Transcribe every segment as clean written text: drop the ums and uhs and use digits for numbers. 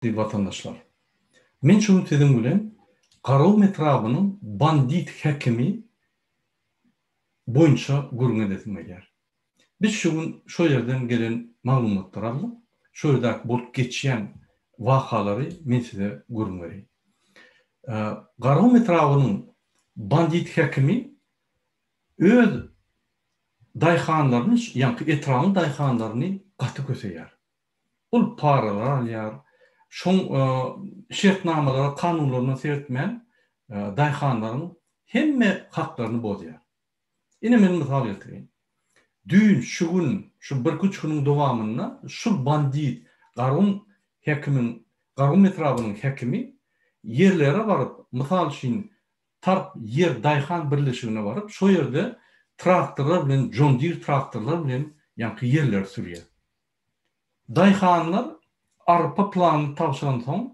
Vatandaşlar. Men şunu tedim bilen Qarul metrabının bandit hakimi boyunça gurgun edilmeler. Biz şu yerden gelen maglumatlar aldık. Şu yerden bolup geçen vakaları men size gurgun vereyim. Qarul metrabının bandit hakimi öz dayxanlarını, yani etrafın dayxanlarını katı köseyer. Ol paralar alyar. Şoň şertnamalara, kanunlarına seyretmeyen dayxanların hemme haklaryny bozýar. Ine men misal getireyim. Dün, şu gün, şu bir üç günün dowamında şu bandit, Qarun metrabynyň hekimi yerlere barıp, misal üçin tarp yer dayxan birleşigine barıp, şo yerde traktorlar bilen, John Deere traktorlar bilen ýa-ni yerler sürýär. Dayxanlar arpa planı tavşan soň,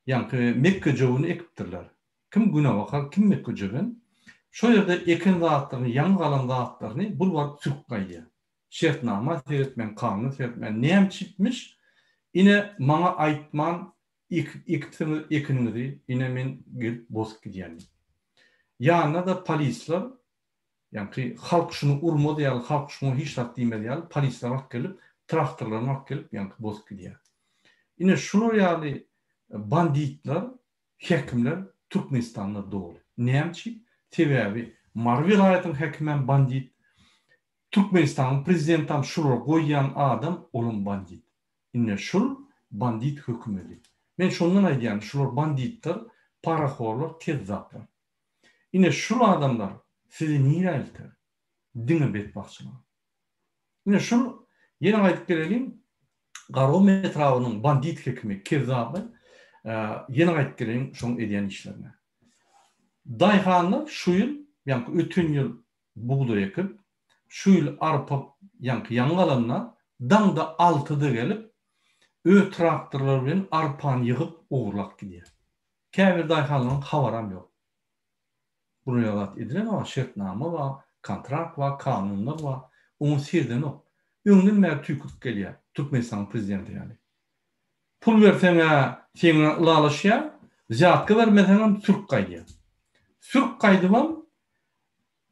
ýa-ni Mekke joguny ekipdirler. Kim güne bakar, kim Mekke jogun? Şo ýerde eken zatlaryny, ýan galan zatlaryny bulbar sürüp gaýýar. Şertnama seyretmen, kanun seyretmen, näme çipmiş? Ine maňa aýtman ekiniňizi, ine men gelip bozup gidýän. Ýa-ni da polisler, ýa-ni halk şunu urmady, ýa-ni halk şunu hiç zat diýmedi, ýa-ni polisler alıp gelip, traktorlaryny alıp gelip, ýa-ni bozup gidýär. Ine şular ýaly banditler, hekimler Türkmenistanda dolu. Näme? Sebebi Mar vilayatynyň hekimem bandit, Türkmenistanyň prezidentam şular goýýan adam olum bandit. Ine şul bandit hökümeti. Men şondan aýdýan, şular banditler, paraxorlar, kezzaplar. Ine şul adamlar sizi niye aýtdyr? Diňe betbaxçylar. Ine şul ýene aýdyp gelelim, Qarul metrabynyň bandit hekimi, kezzapy ýene aýdyp gelelim şoň edýän işlerine. Dayxanlar şu ýyl, ýa-ni ötün ýyl buğday ekip, şu ýyl arpa, ýa-ni ýangalanna daňda 6-da gelip ö traktorlar bilen arpany ýygyp ugurlap gidýär. Käbir dayxanlaryň habaram ýok. Bunu ýalat edilen ama şertnama we kontrakt we kanunlar we onu sirden ok. Öňden mer tüküp gelýär. Türkmenistan prezidenti ýaly. Pul berseňe seňe ulalaşýar, zatka bermeseňem sürüp gaýýar. Sürüp gaýdybam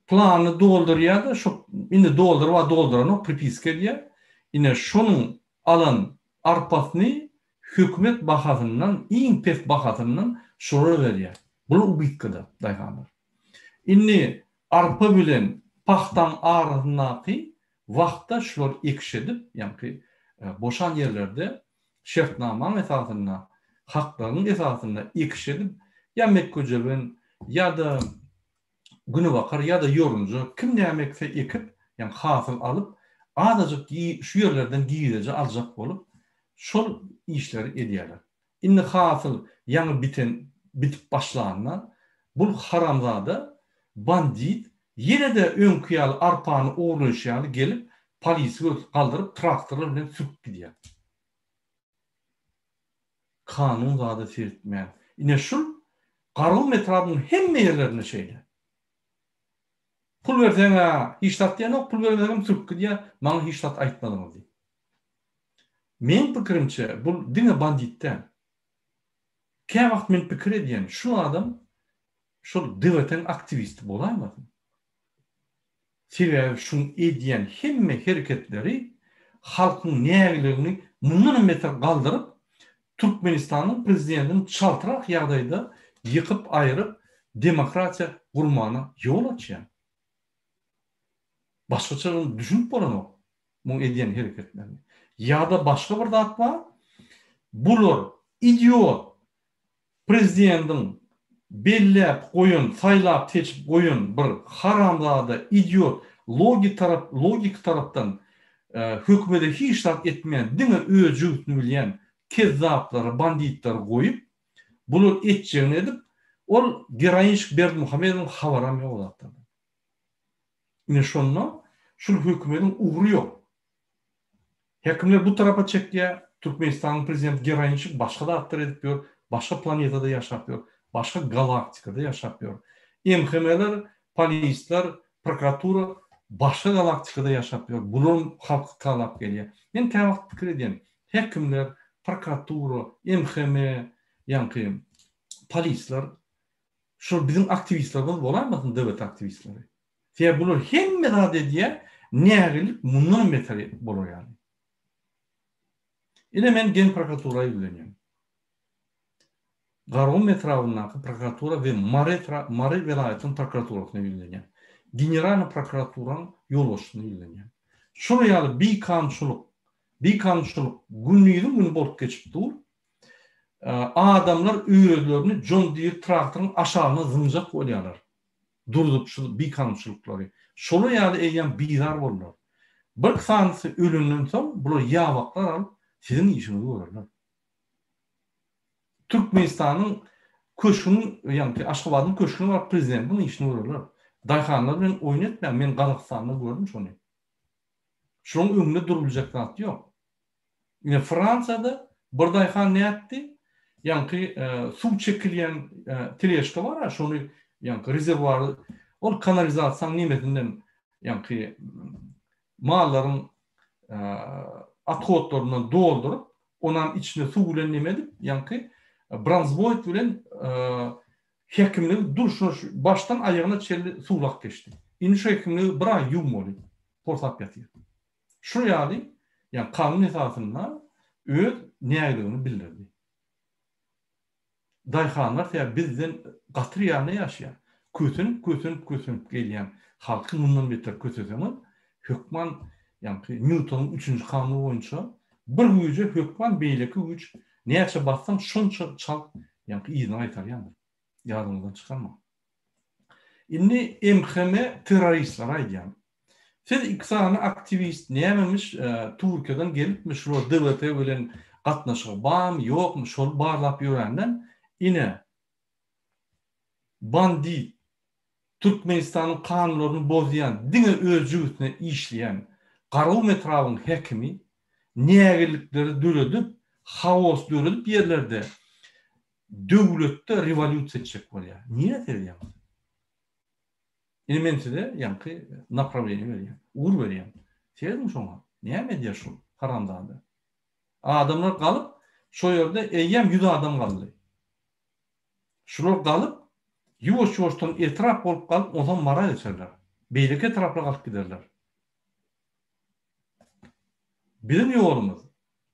plany doldurýar da şo indi dolduran pripiska edýär. Ine şonuň alan arpasyny hökümet bahasyndan, iň pes bahasyndan şolara berýär. Bu ubitkada daýganlar. Inni arpa bilen paxtan arasyndaky wagtda şolar ekişedip, ýa-ni boşan yerlerde şertnama esasynda, haklaryň esasynda ekişedip, ýa Mekkejeben, ýa da güne bakar, ýa da ýorunju, kim näme ekip, ýa-ni hasyl alyp, azajyk şu ýerlerden giýilje aljak bolup, şol işleri edýärler. Inni hasyl ýa-ni bitip başlanma, bu haramzada bandit ýene de öňküýäl arpany ugurlaşýaly gelip polisi galdyryp traktorlar bilen sürüp gidýär. Kanun zady sirtmän. Ine şul Qarul metrabynyň hemme ýerlerine şeýle. Pul berseňe hiç zat diýen ok, pul bermeseňem sürüp gidýär, maňa hiç zat aýtmadyňyz diýip. Men pikirimçe bu diňe banditden. Kä wagt men pikir edýän, şu adam şol dewletiň aktivisti bolaýmady. Sebebi şunu edýän hemme hereketleri halkyň nägeligini mundan metre galdyryp Türkmenistanyň prezidentini çaltyrak ýagdaýda ýykyp aýryp demokratiýa gurmana ýol açýar. Başgaça düşünüp bolan bu edýän hereketlerini. Ýa-da başga bir zat bar. Bular idiot prezidentiň bellep goýun, saýlap seçip goýun bir haramzada idiot logik tarapdan hökümete hiç zat etmeýän, diňe öz jügütini bilýän kezzaplar, banditler goýup, bular etjegini edip, ol Geraýinşik Berdimuhamedowyň habaram ýok zatlar. Ine şonda şu hökümetiň ugry ýok. Hekimler bu tarafa çekýär, Türkmenistanyň prezidenti Geraýinşik başga zatlar edip ýör, başga planetada ýaşap ýör, başga galaktikada ýaşap ýör. MHM'ler, polisler, prokuratura başga galaktikada ýaşap ýör. Bular halk talap gelýär. Men täwagt pikir edýän, hekimler, prokuratura, MHM, yani polisler, şu bizim aktivistlerimiz bolarmasın, devlet aktivistleri. Diye bulur hemme da diye nägelik mundan beter bolur yani. Ile men gen prokuraturayı bilenýän. Gargum etrafyndaky prokuratura we Mare welaýatynyň prokuraturasyny bilenýän. General prokuraturanın ýolbaşçysyny bilenýän. Şunu ýaly bir kançylyk günüňiň günü bolup geçip dur. Adamlar öýrelerini John Deere traktoryň aşagyna zynjak bolýarlar. Durdup şu bir kançylyklary. Şonu ýaly eýen bizar bolurlar. Bir sanysy ölünden soň bular ýabaklar alyp sizin işinizi görürler. Türkmenistanyň köşkünün, ýani Aşgabatyň köşkünün var prezidentiniň işini görürler. Daýhanlar bilen oýnatma, men Gazakstanda gördüm şonu. Şonuň öňünde durulacak zat ýok. Ýene Fransada bir daýhan näetdi? Ýani suw çekilýän teleşka bar, şonu ýani rezerwuar, ol kanalizasiýa nimetinden ýani mallaryň athodlaryndan doldurup, onan içine suw bilen nimedip, ýani Brandsvoyt bilen hekimlik durşuny başdan aýagyna çelli suwlak geçdi. Indi şu hekimlik bir ay ýummaly, porsap ýatyr. Şu ýaly, ýani kanun esasynda öz näýligini bildirdi. Daýhanlar täze bizden gatyr ýaly ýaşaýar. Kösünüp gelýän halky mundan beter kösesemiz, hökman ýani Newtonyň 3-nji kanuny boýunça bir güýje hökman beýleki güýç näçe bassam şonça çal ýani ýyny aýtar ýani. Ýadymdan çykarma. Indi MHM terroristler aýdýan. Siz iksany aktivist nämemiş Türkiýeden gelipmi şu DWT bilen gatnaşyk bam ýokmy şol barlap ýörenden ine bandit Türkmenistanyň kanunlaryny bozýan, diňe öz jügütine işleýän Gargum etrawynyň hekimi nägelikleri döredip, haos döredip ýerlerde döwletde revolýusiýa etjek bolýar. Niye edýär? Elementide ýani направление berýär, ur berýär. Seýdim şoňa. Näme edýär şu haramdady? Adamlar galyp, şo ýerde eýem 100 adam galdy. Şular galyp, ýuwaş-ýuwaşdan etraf bolup galyp, ondan mara geçerler. Beýleki taraplara galyp giderler. Bizim ýolumuz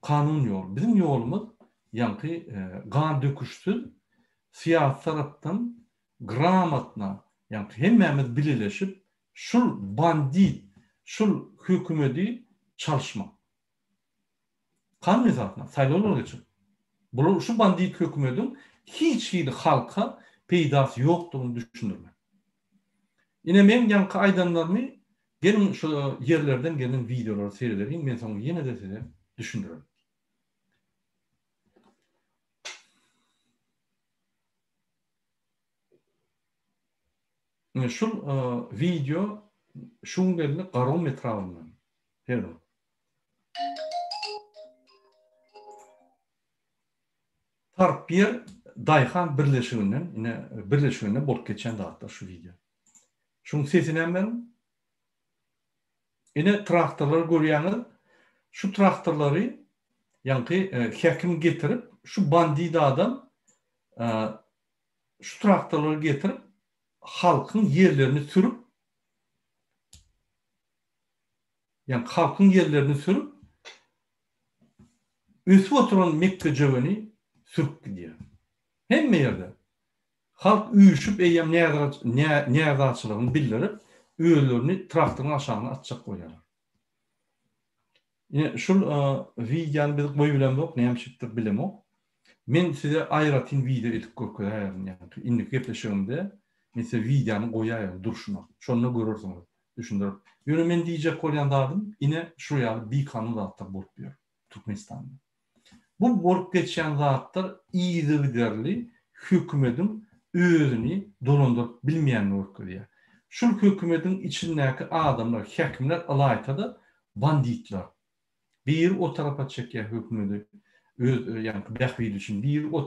kanun ýol. Bizim ýolumuz ýani gan döküşsiz siýasat tarapdan gramatna, ýani hemmemiz bileşip şul bandit, şul hökümeti çalışma. Kanun esasına saýlawlar geçip. Bu şu bandit hökümetiň hiç halka peýdasy ýokdugyny düşündirme. Ine men ýani aýdanlarmy gelin şu yerlerden gelen videoları seyrederim. Men soňra ýene de size düşündiririm. Şu video şuň geldi Gargum etrafyndan. Perdon. Tarp bir daýhan birleşiginden, ine birleşiginden bolup geçen zatlar şu video. Şuň sesini ben ine traktorlar görýäňiz, şu traktorlary ýani hekim getirip, şu bandit adam şu traktorlary getirip halkın yerlerini sürüp üstü oturan Mekke ceveni sürüp gidiyor. Hemme yerde halk üyüşüp eýem näzarçylygyny bildirip öýlerini traktoryň aşagyna atjak goýarlar. Ýene şul videony biz goýup bilemok, nämeşikdir bilemok. Men size aýratyn video edip görkezýärem ýani indi gepleşigimde men size videony goýaýarym durşuna. Şonu görürsiňiz. Düşündirip. Ýöne men diýjek bolýan dadym ine şu ýaly bir kanun zatlar bolup ýör Türkmenistanda. Bu bolup geçen zatlar iýdi hökümetiň özüni dolandyryp bilmeýän wagtda. Şu hökümetiň içindäki adamlar, hekimler alaýtady banditler. Bir o tarafa çekýär hökümeti. Yani behbiydi için bir o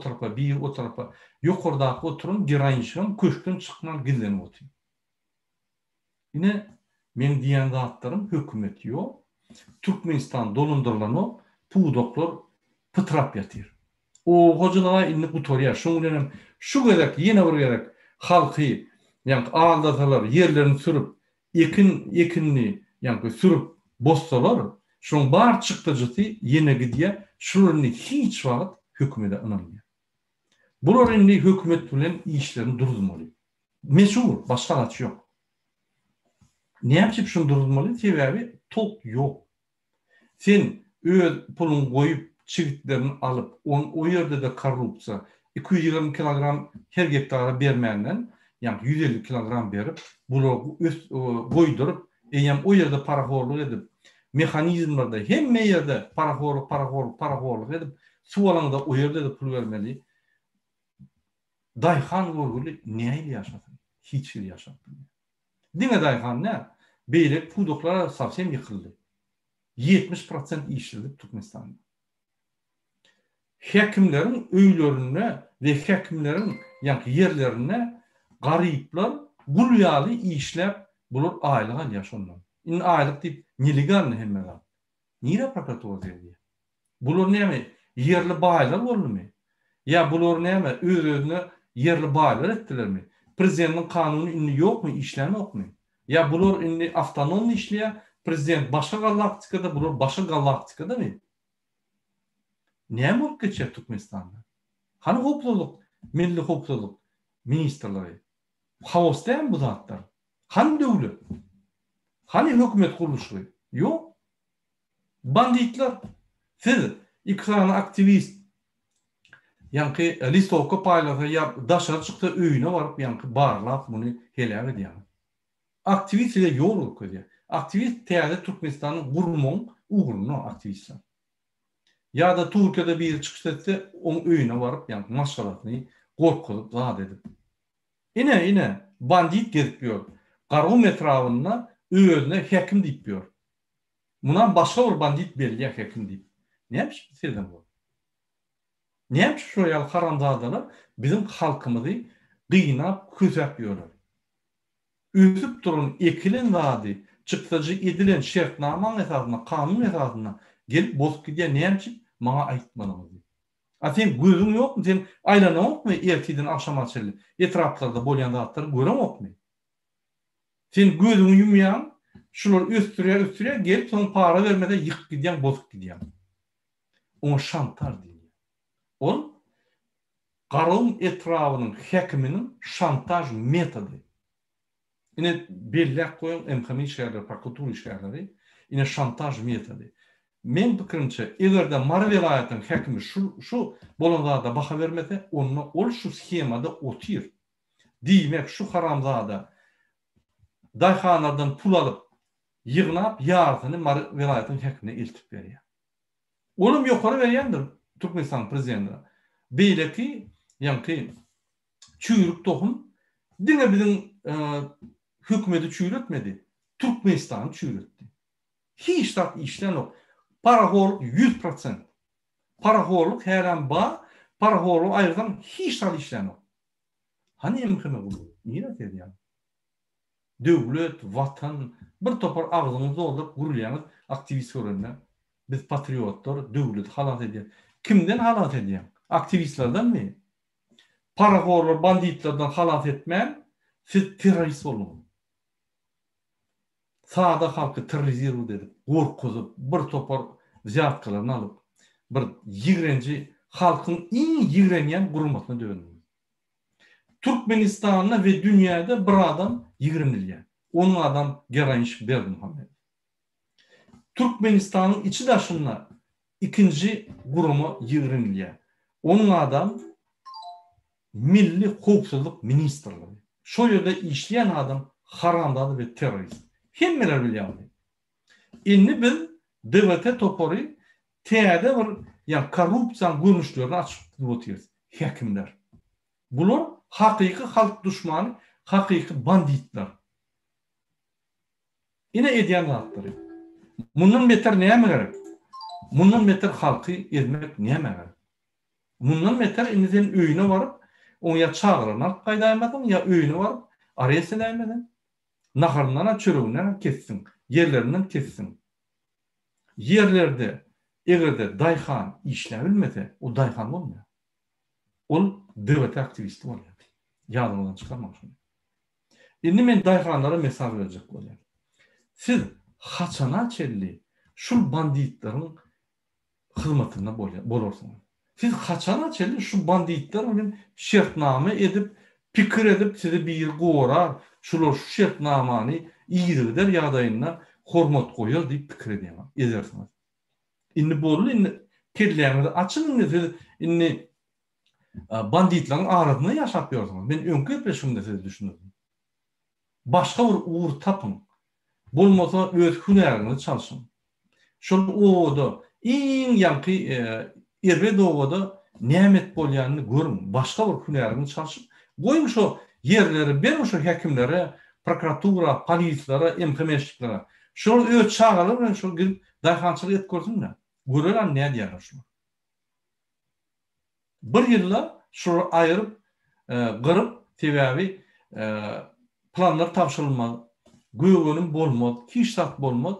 tarafa yukarıdaki oturun girayınşın köşkten çıkman gizlenip oturun. Yine men diyen zatlarım hükümet yok. Türkmenistan dolundurlan o pudoklar pıtrap yatyr. O hocalara inni gutorya şoň bilen şu gerek ýene bir gerek halky ýa-ni aldatalar yerlerini sürüp ekinni ýa-ni sürüp bossalar şoň bar çykdyjy ýene gidýär şolaryny hiç wagt hökümete ynanmýar. Bular indi hökümet bilen işlerini durdurmaly. Meşhur başga gaçy ýok. Näçip şunu durdurmaly? Sebebi top ýok. Sen öz pulun goýup çigitlerini alıp o ýerde de korrupsiýa 220 kilogram her hektara bermänden ýa-ni 150 kilogram berip bulary goýdurup eýem o ýerde paraxorluk edip mehanizmlarda hemme ýerde paraxorluk edip suwalanda o ýerde de pul bermeli. Dayhan gorguly näýe ýaşady? Hiç ýaşapdy. Diňe Dayhan ne? Beýle pudoklara savsem ýykyldy. 70% işledi Türkmenistan'da. Hekimlerin öýlerine ve hekimlerin yerlerine garipler gulyaly işlep bular aýlyga ýaşanlar. In aýlyk diýip nelegal hemmeler. Nire prokuratura diýdi? Bular näme? Yerli baýlar boldymy? Ya bular näme? Öz-özüne yerli baýlar etdilermi? Prezidentin kanuny inni ýokmy, işlenmokmy? Ya bular inni avtonom işleýär? Prezident başka galaktikada, bular başka galaktikada mı? Ne bolup geçýär Türkmenistan'da? Hani hopluluk, milli hopluluk ministrleri? Hawasdaýan bu zatlar. Hani döwlet? Hani hökümet kuruluşy? Ýok. Banditler. Siz ikran aktivist ýa-ni listovka paýlasa ýa daşa çykdy öýüne baryp ýa-ni barlap muny helak edýär. Aktivist ile ýoluk edýär. Aktivist täze Türkmenistan'ın gurmon uğrunu aktivistler. Ya da Türkiye'de bir çıkış etse onun öýüne varıp yani maşgalatyny gorkulyp zat edip. Ine bandit gezip ýör. Gargum etrawyna özüne hekim diýip ýör. Mundan başga bir bandit belliýär hekim diýip. Näme sizden bu? Näme şu ýaly haramzadalar bizim halkymyzy gynap közäp ýörler. Üsüp durun ekilen wady çıktıcı edilen şertnama esasyna, kanun esasyna gelip bozup gidýär näçip maňa aýtmanyňyz. Sen gözüň ýokmy? Sen aýlanamokmy erteden akşama çyly? Etraplarda bolýan zatlary göremokmy? Sen gözüňi ýumýan, şular östürýär, gelip soň para bermede ýykyp gidýän, bozup gidýän. Oňa şantaj diýilýär. Ol garun etrawynyň hekiminiň şantaj metody. Yine bellek koyun emkami işgärleri, prokuratura işgärleri, yine şantaj metodi. Men pikirimçe, egerde Mara vilayatynyň hekimi şu bolanlarda baha vermese, ol şu schemada otyr. Diýmek şu haramzada dayhanlardan pul alıp ýygnap ýardyny Mara vilayatynyň hekimine eltip berýär. Olum ýokary berýändir Türkmenistan prezidenti. Beýleki, ýa-ni çüýrük tohum diňe biziň hükümeti çüýretmedi. Türkmenistan çüýretdi. Hiç tak işlen yok. Paraxorluk 100%. Paraxorluk herem ba, paraxorluk ayrıdan hiç tak işlen yok. Hani emkime bu? Niye edýär? Döwlet, vatan, bir topar ağzınızda olup gurulýanyz aktivist görünler. Biz patriotlar, döwlet halat edýär. Kimden halat edýär? Aktivistlerden mi? Paraxorlar, banditlerden halat etmän, siz terörist bolun. Sağda halkı terörizir edip, gorkuzup, bir topar ziyatkalarını alıp, bir yigrenci halkın en yigrenyen gurulmasına dönüyor. Türkmenistan'da ve dünyada bir adam yigrenilýär. Onun adam Geranş Berdimuhammed. Türkmenistan'ın içi daşında ikinci gurumu yigrenilýär. Onun adam Milli Howpsuzlyk Ministrliği. Şu ýerde işleyen adam haramzada ve terörist. Hemmeler bilýär. Inni biz devlete topary täze bir ýa korrupsiýa görnüşlerini açyp tutýarys. Hekimler. Bular hakyky halk düşmany, hakyky banditler. Ine edýän zatlary. Mundan beter näme gerek? Mundan beter halky ezmek näme gerek? Mundan beter indi sen öýüne baryp, onu ya çağıranak gaýdaýmadyn, ya öýüne baryp arest edäýmedin. Naharından çörüğünden kessin. Yerlerinden kessin. Yerlerde Egerde dayhan işlebilmese o dayhan olmuyor. Ol devlet aktivisti oluyor. Yadımdan çıkarmak şunu. Şimdi men dayhanlara mesaj verecek oluyor. Siz haçana çelli şu banditlerin hizmetinde bolursunuz. Siz haçana çelli şu banditlerin şertname edip pikir edip sizi bir gorar, şular şu şertnamani iyidir yadayına hormat koyar deyip pikir edersiniz. İnni bollu inni kellerinizi açın inni banditlerin arasında yaşap yorsunuz. Ben önkü yapışımda sizi düşünürdüm. Başka bir uğur tapın. Bolmasa öz hünerini çalışın. Şol oğuda in yankı erbe doğuda nimet bolyanını görün. Başka bir hünerini çalışın. Koyun şu yerleri, berin şu hekimlere, prokuratura, polislere, emkımeşliklere. Şol öz çağırır ve şol girip dayhançılık et görsünler. Görürler ne diyorlar şunu. Bir yılla şunu ayırıp, kırıp, tevavi planlar tavşırılmaz. Göğünün bolmaz, kişisat bolmaz,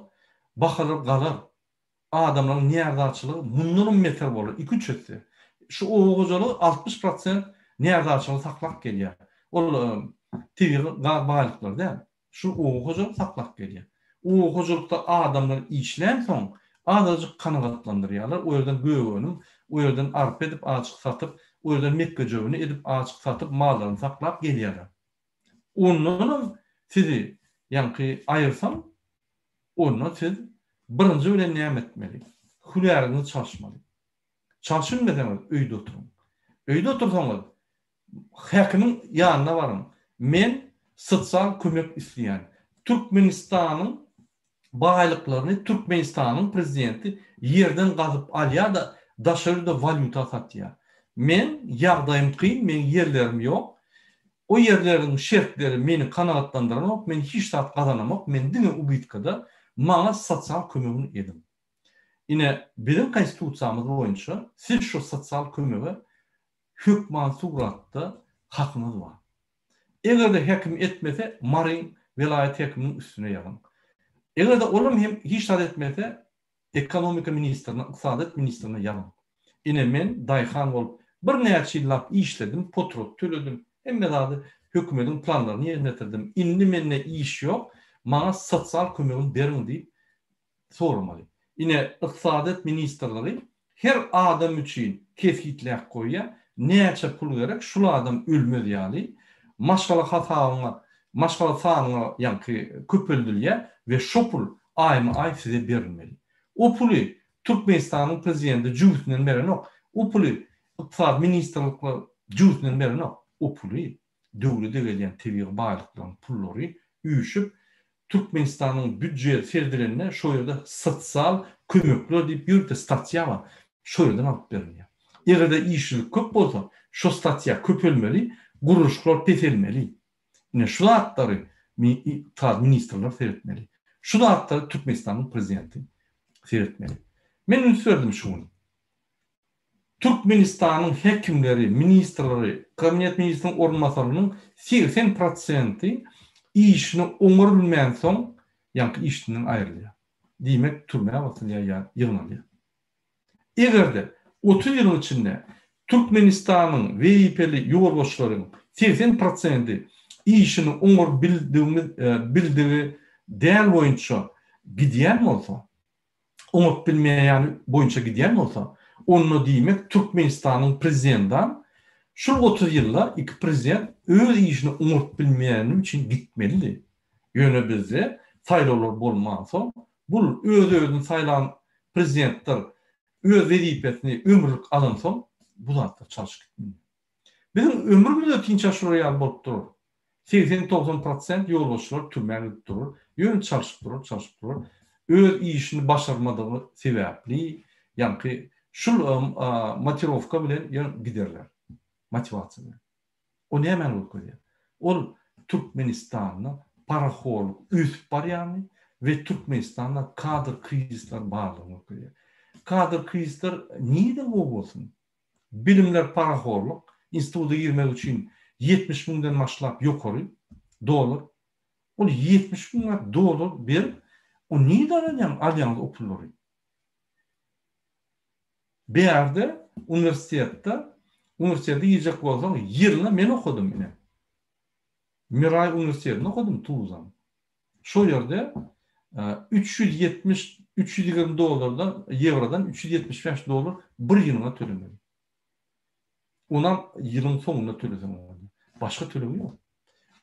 bakılır kalır. Adamların nerdaçılığı bunların metal bolur. 2-3 etti. Şu oğucalığı 60% nerdaçılığı saklak geliyor. O TV bağlıklar değil mi? Şu oğucalığı saklak geliyor. Oğuculukta adamlar işlem son adacık kanıgatlandırıyorlar. O yerden göğünün, o yerden arp edip açık satıp, o yerden metkecövünü edip açık satıp mallarını saklap geliyorlar. Onun sizi yankı ayırsam, onunla siz birinci öyle niyam etmeli. Hülyarınız çalışmalı. Çalışın mı demez, öyde oturun. Öyde otursanız, hekimin yanına varın. Men sosyal kömek isteyen, Türkmenistan'ın baylıklarını, Türkmenistan'ın prezidenti yerden kazıp alıyor da daşarıda valuta satıyor. Men yağdayım kıyım, men yerlerim yok. O yerlerin şertleri meni kanaatlandıramak, men hiç tat kazanamak, men dine ubitkada bana sosyal kömüğünü edim. Yine bizim konstitusiyamız boyunca siz şu sosyal kömüğü hükman suratta hakkınız var. Eğer de hekim etmese marin velayet hekiminin üstüne yalın. Eğer de oğlum hem hiç tat etmese ekonomika ministerine, iktisadet ministerine yalın. Yine men dayhan olup bir neyçi laf işledim, potrot töledim. Hem de daha hükümetin planlarını yerine getirdim. İnni menine iş yok, bana sosyal kömüğünü verin deyip sormalı. Yine iktisadet ministerleri her adam için kefitler koyuya, neyçe pul vererek şu adam ölmedi yani. Maşgala hatağına, maşgala sağına yankı köpüldülüye ve şu pul ayma ay size verilmeli. O pulu Türkmenistan'ın prezidenti cüzünden veren o. O pulu iktisat ministerlikleri cüzünden veren o. O pulu devlete gelen teviği bağlıkların pulları üyüşüp Türkmenistan'ın bütçe serdilerine şu yerde sosyal kömükler deyip yürüte statya var. Şu yerden alıp veriliyor. Eğer de işçilik köp olsa şu statya köpülmeli, kuruluşlar petelmeli. Yine şu hatları ministerler seyretmeli. Şu hatları Türkmenistan'ın prezidenti seyretmeli. Ben söyledim şunu. Türkmenistan'ın hekimleri, ministerleri, kabinet ministrinin ormanlarının 80% işini onur bilmeyen son yankı işinden ayrılıyor. Demek türmeye basılıyor ya yığınalıyor. Eğer de 30 yılın içinde Türkmenistan'ın VIP'li yolbaşlarının 80% işini onur bildiği değer boyunca gidiyen mi olsa, onur bilmeyen boyunca gidiyen mi olsa, onu demek Türkmenistan'ın prezidentten şu 30 yılda iki prezident öz işini onur bilmeyenim için gitmeli. Yöne bizde sayılar bolmasa, bu özünün sayılan prezidentler öz vazifesini ömürlük alınsa, bu da çalışıp gitmeli. Bizim ömrümüzde tinç şuraya bolup durur. 80-90% yolbaşçılar türmeye durur. Yön çalışıp durur. Öz işini başarmadığı sebeple, yani şu motivovka bilen giderler. Motivasyon. O ne hemen okuyor? O Türkmenistan'la paraholuk üst var yani ve Türkmenistan'la kadr krizler bağlılığını okuyor. Kadr krizler niye de o olsun? Bilimler paraholuk, instituda girmek için 70 binden başlayıp yukarı dolar. O 70 bin dolar bir, o niye de alyans okulları? Bir yerde üniversitede yiyecek bolsam ýerine men okudum yine. Miray Üniversitesi'nde okudum Tuzan. Şu yerde 320 dolardan, eurodan 375 dolar bir yılına tölemeli. Ondan yılın sonunda төлesem olmadı. Başka tölevi yok.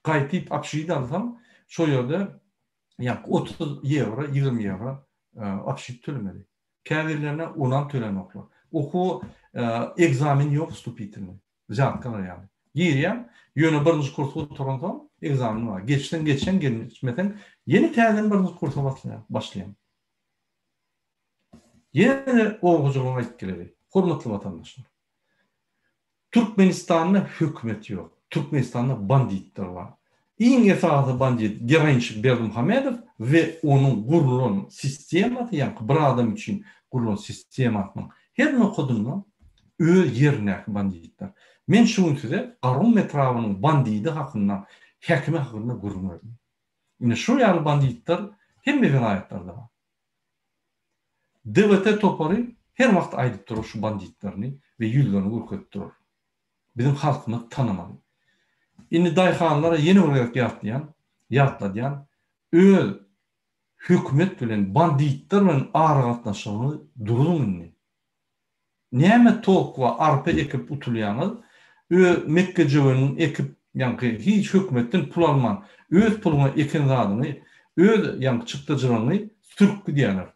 Kayıtlayıp apşıyı alsam şu yerde yani 30 euro, 20 euro apşıyı tölemeli. Kâvirlerine ondan tölemekler. Oku egzamin yok, vstupitilni. Zatkana yani. Girýän, ýöne birinji kursga oturandan egzamin var. Geçen gelmesen yeni täzeden birinji kursa başlaýan. Yine oğuculuğuna etkileri. Hormatly vatandaşlar. Türkmenistan'da hükümet yok. Türkmenistan'da banditler var. En esası bandit Gerenşik Berdimuhamedov ve onun kurulan sistematı, yani bir adam için kurulan sistematının her ne kodundan öl yerine banditler. Men şunu size Qarun Metravının bandidi hakkında, hekime hakkında kurulmadım. Yine şu yarı banditler hem de vilayetlerde var. DVT toparı her wagt aydyp durur şu banditlerini ve ýüzlerini gürketip durur. Bizim halkymyz tanımaly. Indi dayhanlara yeni olarak ýatlaýan öl hükümet bilen banditler bilen aragatnaşygyny durun indi. Näme tok we arpa ekip utulýanyz, Mekke jöwünün ekip ýa-ni hiç hükümetten pul alman, öz puluny eken zadyny, öz ýa-ni çykdyjygyny sürüp gidýärler.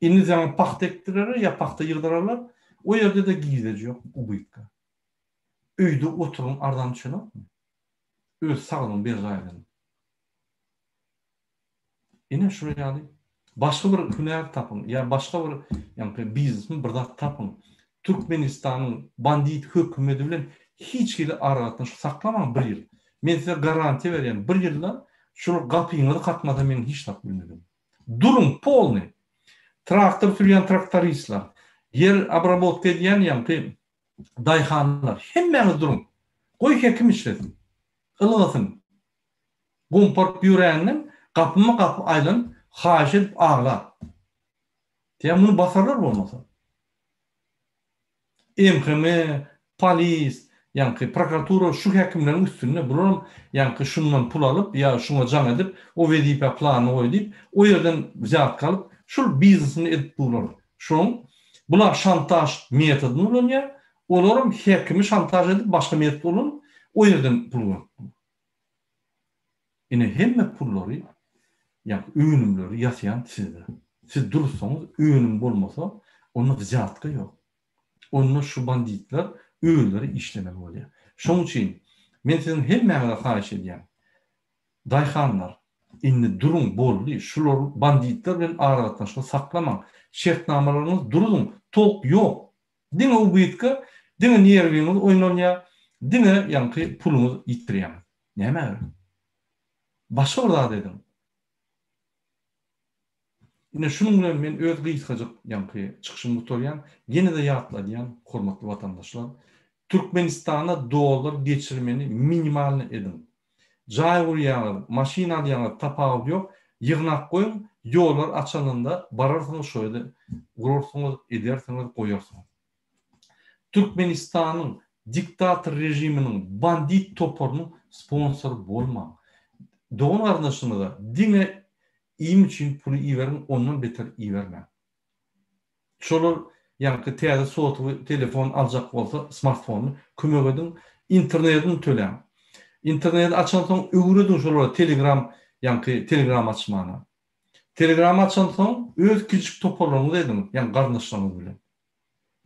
Indi zaman paxta ektirerler ya paxta yığdırarlar. O yerde de gizleci yok. O bıyıkka. Öyde oturun ardan düşünüp öz sağlığın bir zaydın. Yine şuraya alayım. Başka bir hüner tapın. Ya başka bir yani biznesin bir da tapın. Türkmenistan'ın bandit hükümeti bilen hiç gili aratını saklaman bir yıl. Men size garanti vereyim. Bir yılda şu kapıyını katmada men hiç tak bilmedim. Durun polni. Traktör sürüyen traktoristler, yer abrabotka ediyen yani dayhanlar, hemmeniz durun. Koy hekim işlesin, ılgısın. Gumpart yüreğinden kapıma kapı aylan, haş edip ağlar. Diye bunu basarlar olmasa. MHM, polis, yani prokuratura şu hekimlerin üstüne bulalım, yani şundan pul alıp ya şuna can edip, o vezife planı oynayıp, o yerden zat kalıp, şu biznesini edip bulur. Bular şantaj metodunu kullanıyor. Olaram hekimi şantaj edip başka metod olun. O yerden bulur. Yine hemme pulları yani ünümleri yasayan sizde. Siz durursanız ünüm olmasa onun zatkı yok. Onun şu banditler öğüleri işlemeli oluyor. Şunun için ben sizin hemmenize haýyş edýän. Dayhanlar indi durun bolly, şular banditler bilen aragatnaşygy saklaman. Şertnamalaryňyz durun, tok yok. Diňe o buytka, diňe nerwiňiz oýnanýar, diňe ýa-ni puluňyz ýitirýär. Näme? Başga bir zat dedim. Ine şunun bilen men öz gysgaçyk ýa-ni çykyşymy tutarýan, ýene de ýatladýan hormatly vatandaşlar, Türkmenistana dolar geçirmeni minimalni edin. Jay urýaňyz, maşina alýaňyz tapagy yok, ýygnak goýun, ýollar açanynda bararsyňyz şöýde, gurursyňyz, edersiňiz, goýarsyňyz. Türkmenistanyň diktator rejiminiň bandit toporunyň sponsoru bolmaň. Doğun arnaşynyňda diňe iým üçin puly iýerin, ondan beter iýerme. Şolar ýa-ni täze sotuwy telefon aljak bolsa, smartfonu kömek edin, internetini tölen. İnternet açan soň öwredin şolara Telegram, ýa-ni Telegram açmana. Telegram açan soň öz kiçik toparlaryňyzy edin, ýa-ni garnaşlaryňyz bilen.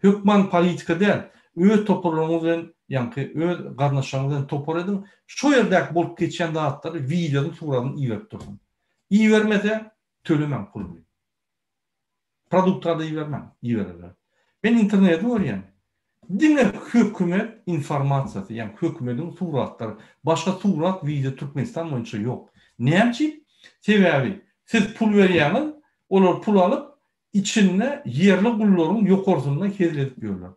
Hökman politika däl, öz toparlaryňyz bilen, ýa-ni öz garnaşlaryňyz bilen topar edin. Şo ýerdäki bolup geçen datlary videonyň suratyny iýerip dursun. Iýermese tölemen puly. Produktlary iýermem, iýerler. Ben internetde görýän. Diňe hökümet informasiýasy, ýa-ni hökümetiň suratlary, başga surat, video Türkmenistan boýunça ýok. Näçe? Sebäbi siz pul berýäňiz, olar pul alyp içinde yerli gullaryň ýokarsyna kezledip ýörler.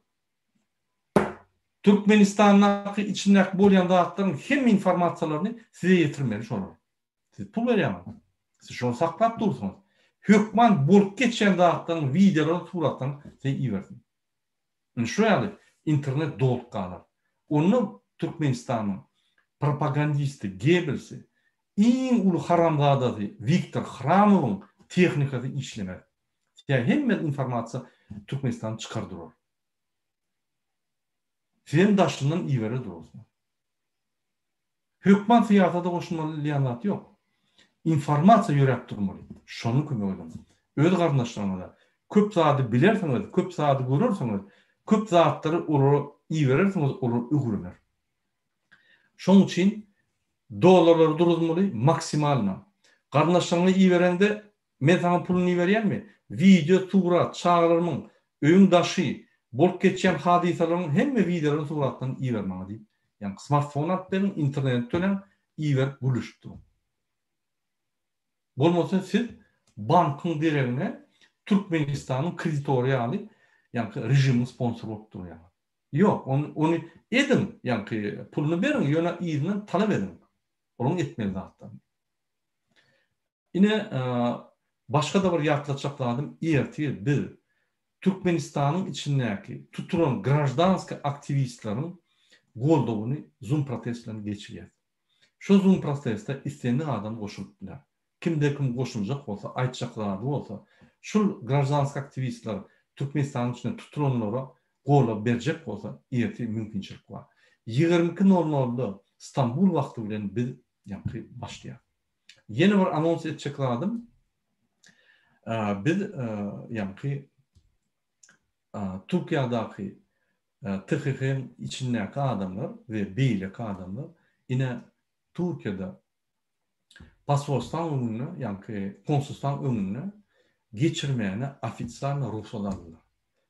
Türkmenistan'daki içindeki bolyan dağıtların hem informasyonlarını size getirmeli şolar. Siz pul berýäňiz. Siz şonu saklap dursunuz. Hökman bolup geçen dağıtların videoları, suratlarını size iýersin. Şu ýaly internet dolup galar. Onu Türkmenistan'ın propagandisti Goebbels'i iň uly haramzadasy Viktor Khramov'un tehnikasy işlemek. Yani hemme informasiýa Türkmenistan çykardylar. Sen daşından iýere durursun. Hökman siyasata goşulmaly liýanat ýok. Informasiýa ýörep durmaly. Şonu kömek edin. Öz gardaşlaryňa da köp zady bilersiňiz, köp zady görürsiňiz, köp zatlary uly iýerersiniz, uly öwürler. Şoň üçin dolarlar durulmaly maksimalna. Gardaşlaryňa iýerende men sana puluny iýerýärmi? Video, surat, çağırmyň, öňüň daşy, bolup geçen hadisalaryň hemme videolaryny suratdan iýermäňi diýip. Yani smartphone atların internet tölen iýer buluşdy. Bolmasa siz bankyň diregine Türkmenistanyň kreditoriýaly yani rejimi sponsor bolup durýar. Yok, onu edin, yani pulunu berin, ýöne iýinden talap edin. Onu etmeli zatdan. Ine başka da bir ýatlatjak ertir bir Türkmenistanyň içindäki tutulan grajdanska aktivistleriň goldogyny Zoom protestlerini geçirýär. Şu Zoom protestde isteýän adam goşulypdylar. Kimde kim goşuljak bolsa, aýtjaklary bolsa, şu grajdansk aktivistler Türkmenistanyň içinde tutulanlara gola berjek bolsa, erti mümkinçilik bar. 22:00'da İstanbul wagty bilen biz başlaýar. Yeni bir anons etjeklerim. Biz Türkiýadaky THK'nin içindäki adamlar we beýleki adamlar ine Türkiýede pasportdan öňüne, yani konsulstan öňüne geçirmeyene ofitsialny ruhsat aldylar.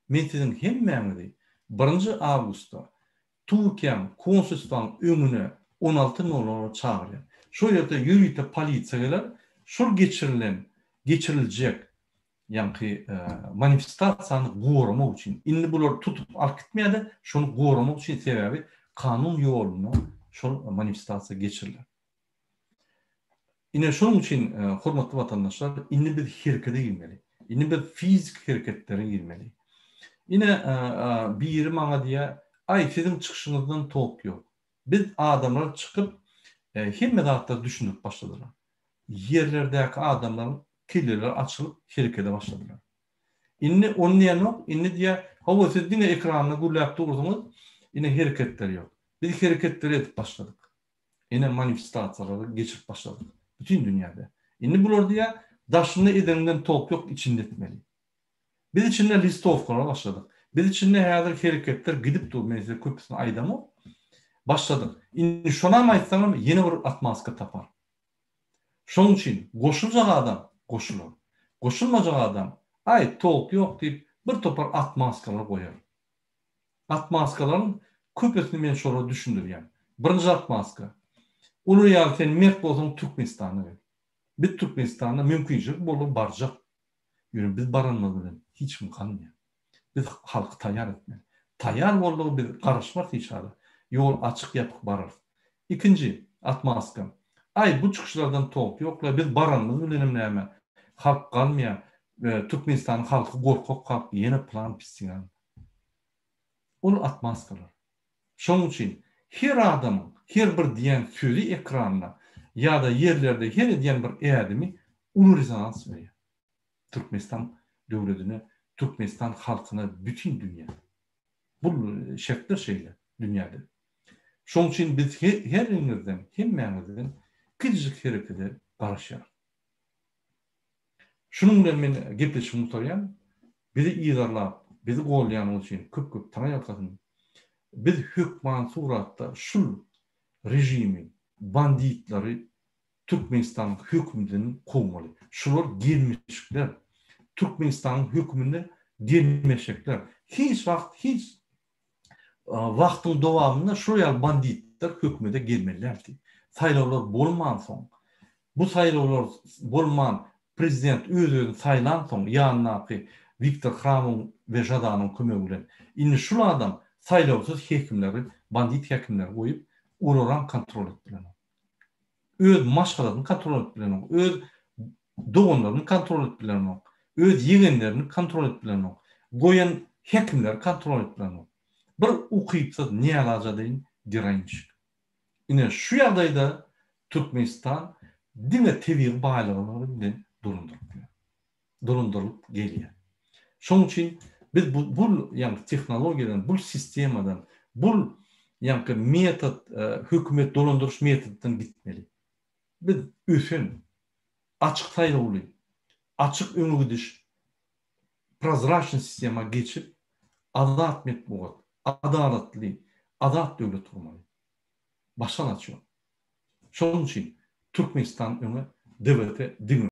Men sizin hemmäňizi 1 awgustda Türkiýanyň konsulstan öňüne 16:00 çağırýar. Şo ýerde ýürüýte polisiýalar şol geçiriljek manifestasiýany goramak üçin. Indi bular tutup alyp gitmeýärler, şonu goramak üçin sebebi kanun ýoluna şol manifestasiýa geçirilýär. Ine şonuň üçin hormatly vatandaşlar, indi biz herekete girmeli. Indi biz fizik hereketlere girmeli. Ine biri maňa diýär, "Ay, sizin çykyşyňyzdan top ýok." Biz adamlar çykyp hemme zatlar düşünüp başladylar. Yerlerdäki adamlaryň killeler açılıp herekete başladylar. Indi onu ýanok, indi diýär, "Hawa siz dine ekranyny gurläp durdyňyz, ine hereketler ýok." Biz hereketleri edip başladyk. Ine manifestasiýalary geçirip başladyk. Bütün dünýäde. Indi bular diýär, daşyny edenden top ýok, içinde etmeli. Biz içinde listovkalar başladyk. Biz içinde häzir hereketler gidip dur, men size köpüsini aýdamy. Başladyk. Indi şonam aýtsaňam ýene bir atmaska tapar. Şoň üçin goşuljak adam goşulur. Goşulmajak adam ay top ýok diýip bir topar atmaskalar goýar. Atmaskalaryň köpüsini men şola düşündirýär. Birinji atmaska. Uly ýa sen mert bolsaň Türkmenistana ber. Biz Türkmenistana mümkinçilik bolup barjak. Ýöne biz baranmagy bilen hiç kim kalmaýar. Biz halky taýýar etmeli. Taýýar boldygy biz garaşmak hiçbir ýol açyk ýapyk barar. İkinci atmaska. Ay bu çıkışlardan top ýokla biz baranmagy bilen näme? Halk kalmaýar. Türkmenistan halky gorkak halk ýene plan pisdiňär. Ol atmaskalar. Şoň üçin her adam her bir diýen sözi ekranda ýa-da yerlerde her diýen bir ädimi uly rezonans berýär. Türkmenistan döwletine, Türkmenistan halkyna, bütün dünýä. Bu şertler şeýle dünýäde. Şoň üçin biz her ýerimizden, hemmäňizden kyjyk hereketler garaşýar. Şunun bilen men gepleşip oturýan, bizi ýygarlap, bizi golýan üçin köp taňýalkatyn. Biz hökman suratda şu rejimi, banditlary Türkmenistan hökümden kovmaly. Şular gelmişler. Türkmenistan hökümünde gelmeşekler. Hiç wagtyň dowamında şu ýaly banditler hökümde gelmelilerdi. Saýlawlar bolman soň, bu saýlawlar bolman prezident özüni saýlan soň ýanynaky Viktor Khramo we Jadanyň kömegi bilen indi şu adam saýlawsyz hekimleri, bandit hekimleri goýup uraran kontrol etdiler. Öz maşgalaryny kontrol etdiler. Öz doganlaryny kontrol etdiler. Öz ýegenlerini kontrol etdiler. Goýan hekimler kontrol etmeli. Bir ukypsa ne alaca deyin direnç. Ine şu ýagdaýda Türkmenistan dine tebir bağlılığını bilen durundurup gelýär. Şoň üçin biz bu ýani tehnologiýadan, bu sistemadan, bu ýani metod, hökümet dolandyryş metodidan gitmeli. Biz üsün, açyk taýdagly, açyk öňe gidiş, prozraçny sistema geçip adalet metbuat, adaletli, adalet döwlet kurmaly. Başan açýar. Şoň üçin Türkmenistan öňe devlete